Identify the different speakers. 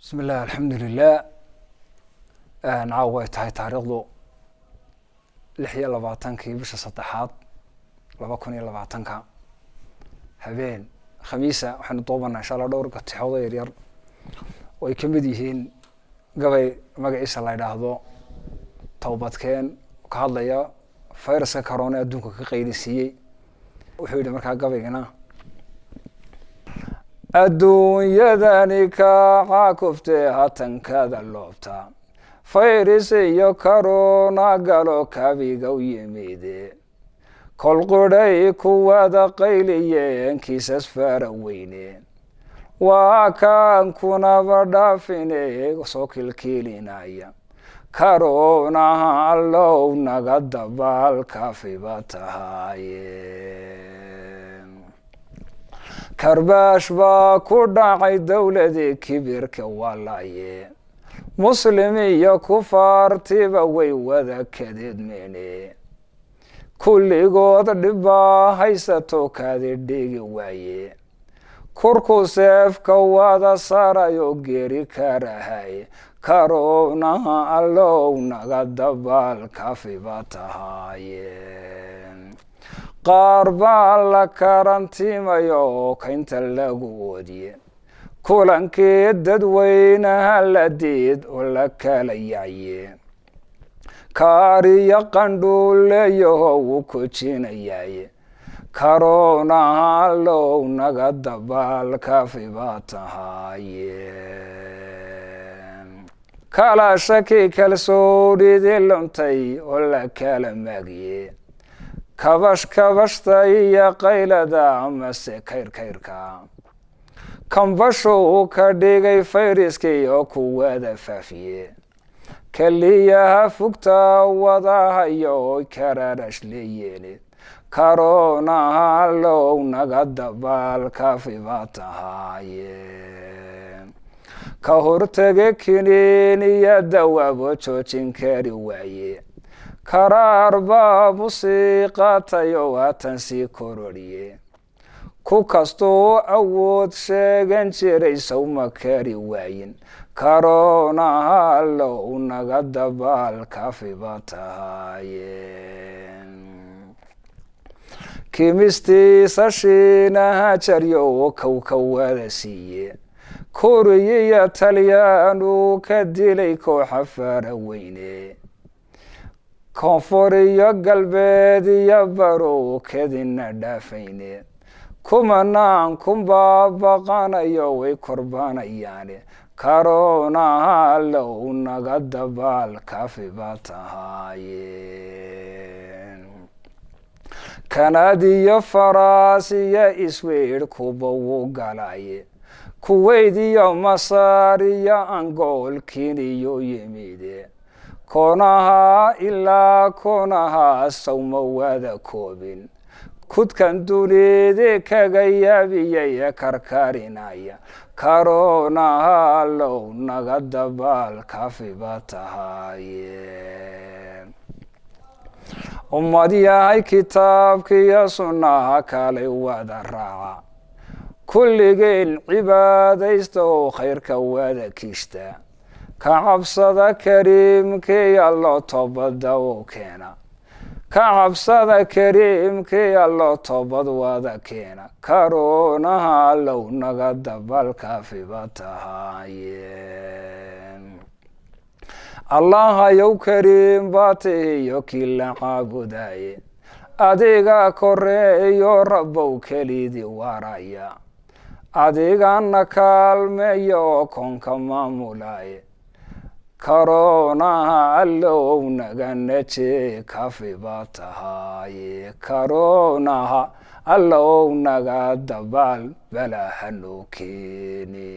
Speaker 1: بسم الله الحمد لله. نعاوي تاي تاريخدو لحية لبعتنكي بش صدحات لبكوني لبعتنكا هبين خميسة وحن طوبنا إن شاء الله دور كتحوض يرير ويكمديهين قبل مجلس الله يرهضو توبت كان وكهذا فيروس كورونا دونك كقيلسية وحيد مركا قبل هنا adduunyadani kaa kuftee hatankaada loobta fayris iyo korona galo kabiga u yimide kol qudhay kuwada qayliyeen kiisas fara weyne waa kaan kunaba dhaafine soo kilkiilinaya karonaha allow naga dabaal kafiba tahaye كرباش با كوداعي دولة كبيرك والله مسلمي كفار تبا ويوذا كدد مني كل قوض دبا هيستو كدد ديق واي كوركو سيف كوادا سارا يوغيري كارهاي كارونا اللو نغد دبال كافي باتهاي qaar baa la karantiimayo kaynta lagu wadiye kulankii dadweynaha la diid oo la kala yaacye kaariya qandhuuleeyo wuu kojinayaye karonaha allow naga dabaal kafi baa tahaye kala shaki kalsoonidii luntay oo la kala maagiye kabash kabashta iyo qaylada amase kayrka kambasho ka dhigay fayraskii oo kuwada faafiye kaliyaha fugta wadahayo kararash leeyeen karonaha allow naga dabaal kafi baa tahaye ka hortagay kiniiniya dawaabo joojin kari waaye karaar baa musiiqatayo waatan sii kororiye ku kastoo awood sheegan jiray sawma kari waayin karonaha allow naga dabaal kafi baa tahaye kimistiisa shiinaha jaryo kowkawada siiye koriyiya talyaanu ka dilay kooxa fara weyne koonfuriyo galbeed iyo baro kadina dhaafayne kumanaan kunbaa baqanayo way korbaanayaane karonaha allow naga dabaal kafi baa tahaye kanadiyo faraasiyo isweer kuba wuu galaye kuweyd iyo masaar iyo angool kiniyo yimide konaha ilaa konaha sawma wada koobin kudkan dunide kaga yaabiyay karkarinaya karonaha allow naga dabaal kafi baa tahaye ummad yahay kitaabkiyo sunnaha kale wada raaca kulligeen cibaadaysta oo khayrka wada kishta كعبصة كريم كي الله توبد وكينا كعبصة كريم كي الله توبد وذكينا كورونا لو نقد بالكافي بتهاين الله يو كريم باته يو كل عبداي أديغا كوري يو ربو كليدي ورايا أديغا نكالمي يو كون كما مولاي karonaha allow naga neje kafi baa tahaye karonaha allow naga dabaal bala hanu keeni